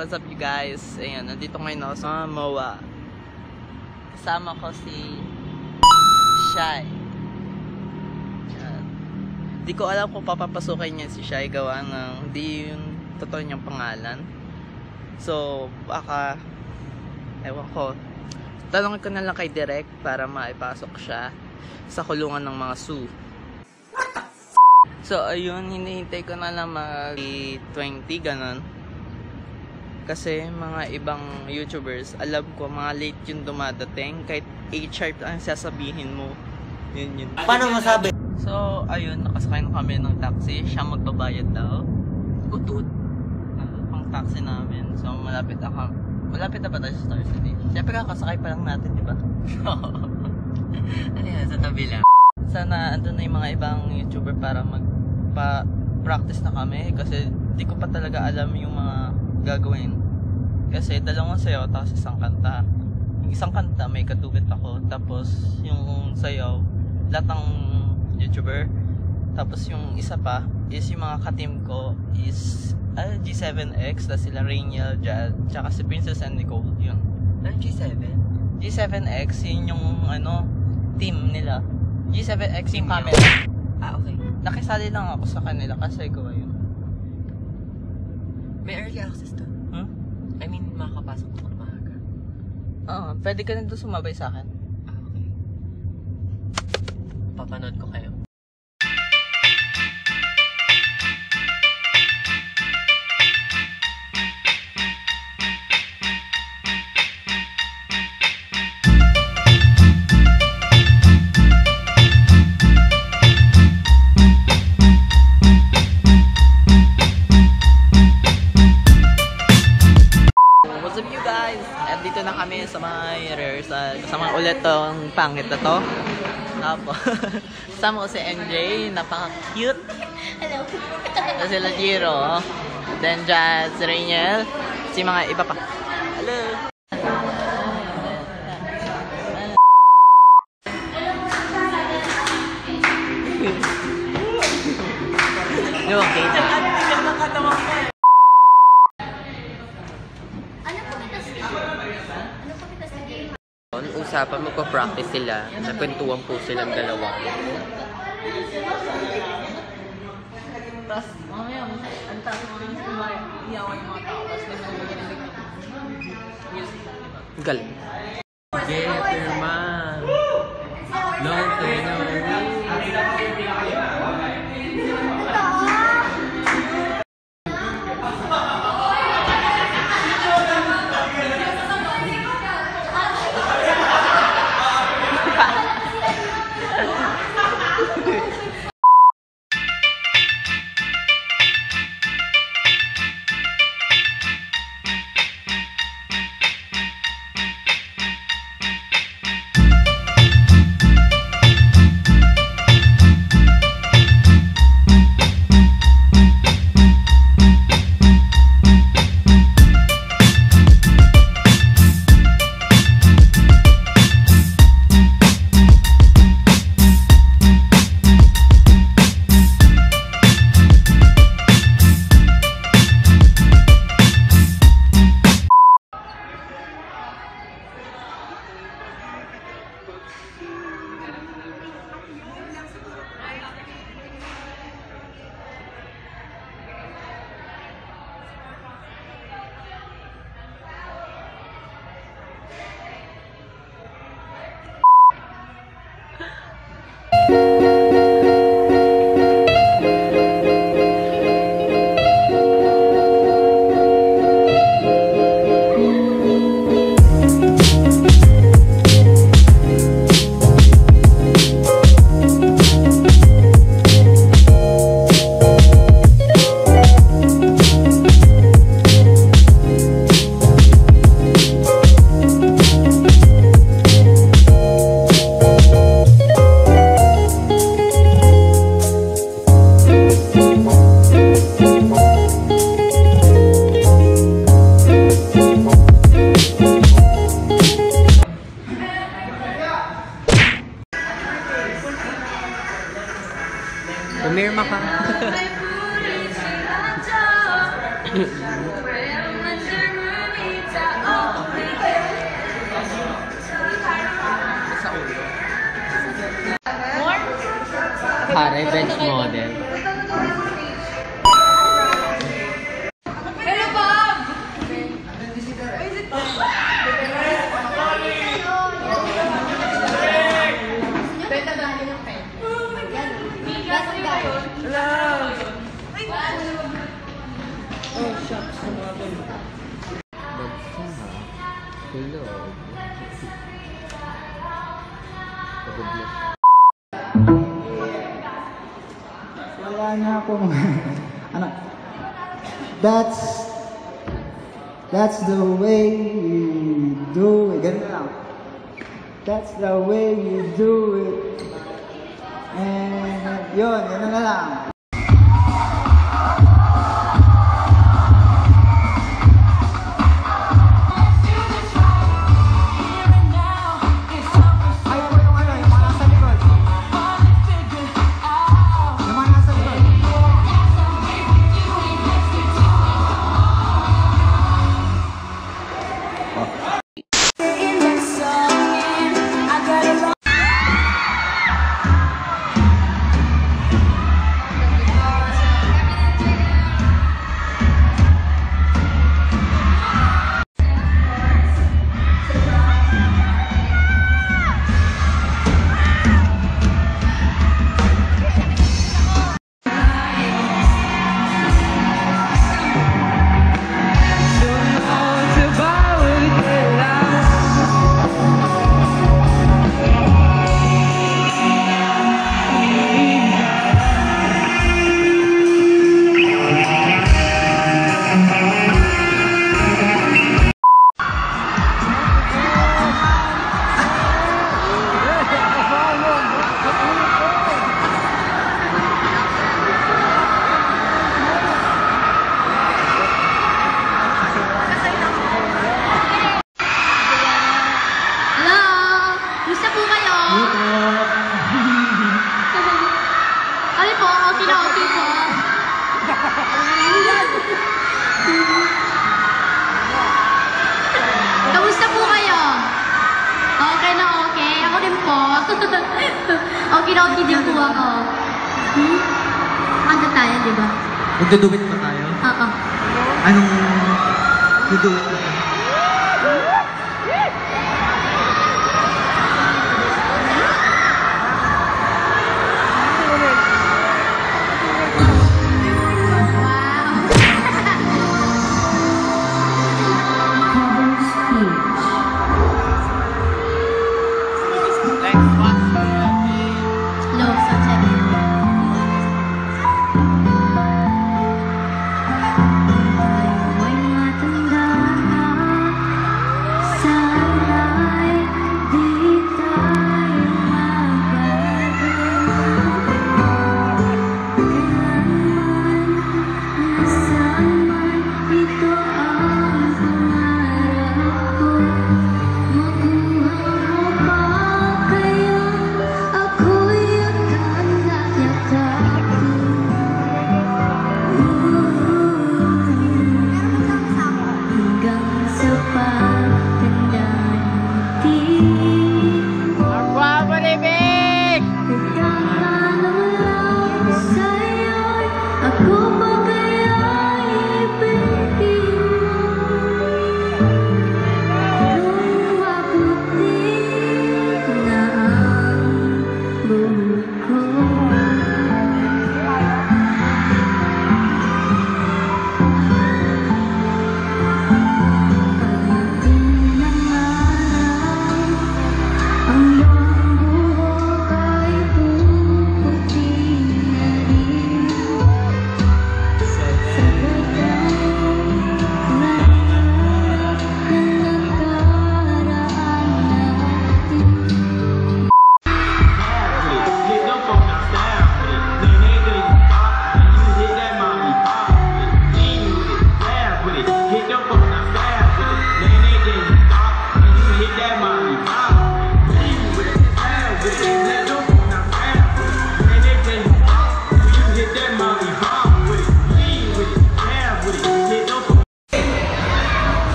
what's up you guys? Ayan, nandito ngayon ako sa MOA. Kasama ko si Shai. Di ko alam kung papapasukin niya si Shai gawa ng di yung totoo niyang pangalan. So, baka ewan ko. Tanongin ko na lang kay Direk para maipasok siya sa kulungan ng mga zoo. So, ayun, hinihintay ko na lang mag-20, ganun. Kasi mga ibang YouTubers, alam ko, mga late yung dumadating. Kahit 8 ang sasabihin mo. Yun. Paano masabi? So, ayun, nakasakay na kami ng taxi. Siya magbabayad daw. Utut. Pang taxi namin. So, malapit na ba tayo sa Star City? Siyempre kakasakay pa lang natin, di ba? Ano yan? Sa tabi lang. Sana andun na yung mga ibang YouTuber para magpa-practice na kami. Kasi di ko pa talaga alam yung mga gagawin. Kasi dalawang sayaw tapos isang kanta. Yung isang kanta may katubit ako. Tapos yung sayaw, lahat ng YouTuber. Tapos yung isa pa is yung mga ka-team ko is G7X, na sila Rainiel, Jad, tsaka si Princess and Nicole. Yun. Ano G7? G7X, yun yung team nila. G7X yung camera. Okay. Nakisali lang ako sa kanila kasi gawa yun. May early access to? I mean, makakapasok ako ng maaga. Oo, pwede ka nito sumabay sa akin. Okay. Papanood ko kayo. Dito na kami sa mga rehearsal. Kasama ulit tong pangit na to. Tapos, kasama ko si NJ, napaka-cute. Hello. Tapos sila Jiro. Then dyan si Rainiel. Si mga iba pa. Hello. Yung okay na. Usapan, magpa-practice sila. Nagkwentuhan po silang dalawa. Tapos, mamaya, ang taas mo rin iyawan yung mga tao. Tapos, nagmamagalinig ng music. Galing. Get your man. Long pare, bench model. Hello, Bob! Benta ba yung pen? Oh, shucks. Sumabon. Hello. Wala na akong ano. That's the way we do it. Ganun lang. That's the way we do it. And yun, ganun na lang. Kamusta po kayo? Okay na okay? Ako din po. Okay na okay din po ako. Kanta tayo, di ba? Magdudubit ba tayo? Oo. Anong dudubit ba tayo?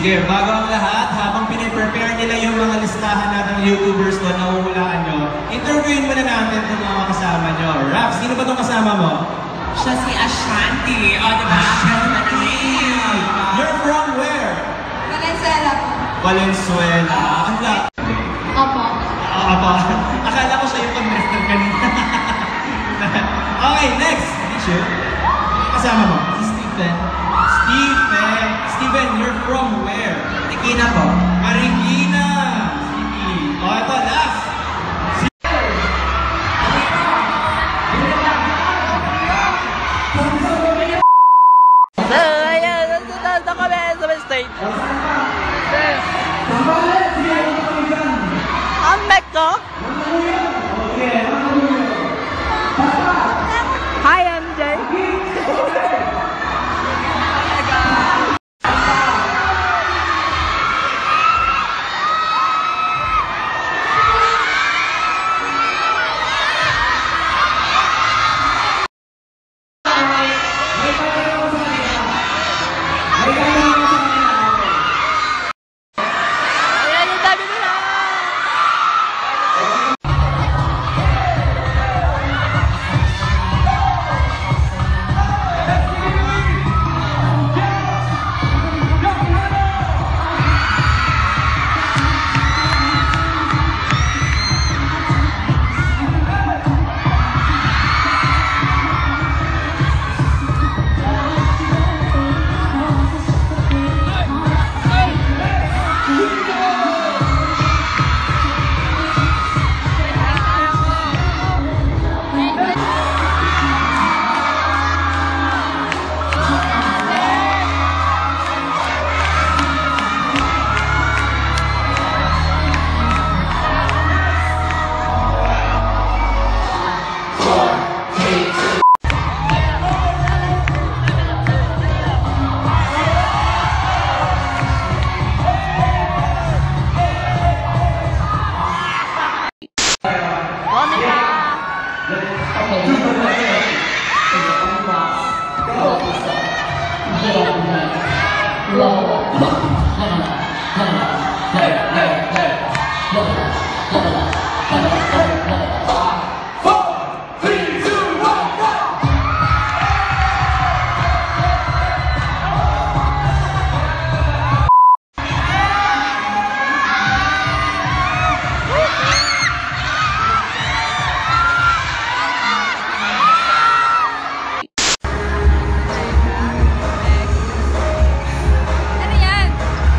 Sige, bago ang lahat, habang piniprepare nila yung mga listahan natin ng YouTubers doon na uhulaan nyo, interviewin muna natin itong mga kasama nyo. Rap, sino ba itong kasama mo? Siya si Ashanti. O, diba? Ashanti! You're from where? Valenzuela po. Valenzuela. Ang la... Opo. Apa. Akala ko siya yung pag-master kanina. Okay, next. Issue. Kasama mo? Si Stephen. Stephen. Stephen, you're from where? Tikina po. Marikina. Sige. O, ito, last. So, ayan, nandito na kami sa may stage. Ang mic ko? Hi, MJ. Ayan, ang dami nila. Ano yan?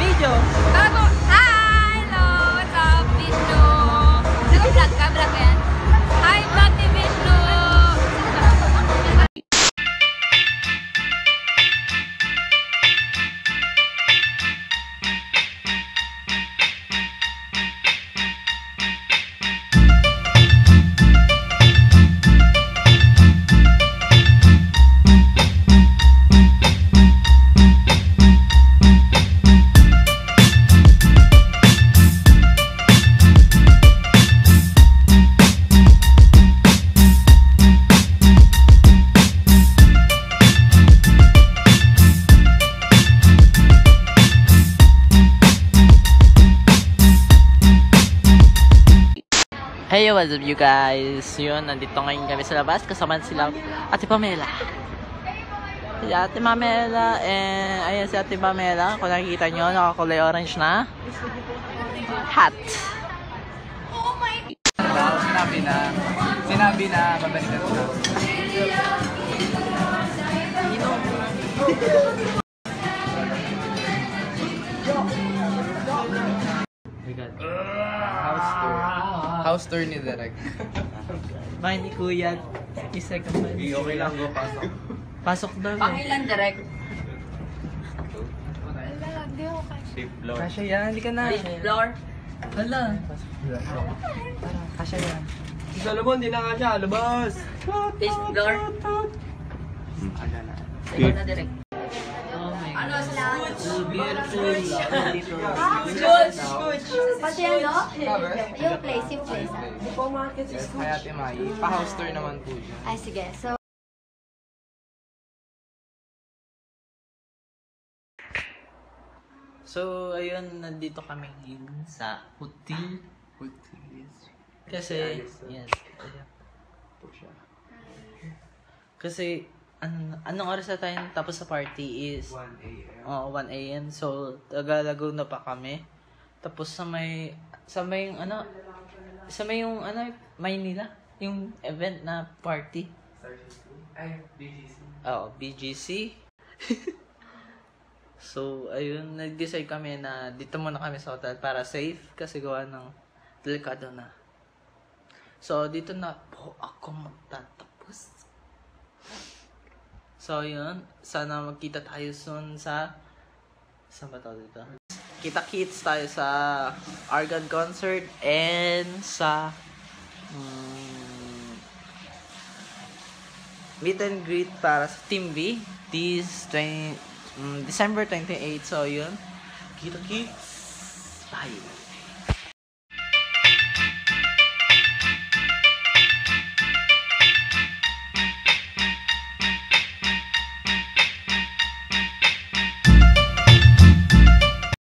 Video. Bago. Hi! Hello! What's up, Vishnu? Naka-vlog ka? Vlog ka yan? Hi, vlog ni Vishnu! Hey, what's up you guys? Yun, nandito ngayon kami sa labas. Kasama sila Ate Pamela. Si Ate Pamela, ayan si Ate Pamela. Kung nakikita nyo, nakakulay orange na hat. Sinabi na babalikan ko na. House tour ni Derek. Bahay ni Kuya. Isa ka ba? Okay lang, go pasok. Pasok daw. Pangilan direct. Kasya yan, hindi ka na. Floor. Hala. Kasya yan. Si Solomon, di na nga siya. Labas! Fish floor. Ikaw na direct. Oh my Ano God. sila? So beautiful. Dito. Pati ano? Yung place, yung place. Kaya Ate Mai, pa-house tour naman po siya. Ay, sige. So, So, ayun, nandito kami ngayon sa hotel. Kasi, yes. Ayan. Kasi, anong oras na tayo tapos sa party is 1 a.m. 1 a.m. So, Laguna pa kami. Tapos sa may Maynila, yung event na party. Ay, BGC. BGC. So, ayun, nag-decide kami na dito muna kami sa hotel para safe kasi gawa ng delikado na. So, dito na po ako magtatapos. So, yun. Sana magkita tayo soon sa... Saan ba tayo dito? Kita-kits tayo sa Argan concert and sa... meet and greet para sa Team V this December 28. So, yun. Kita-kits. Bye.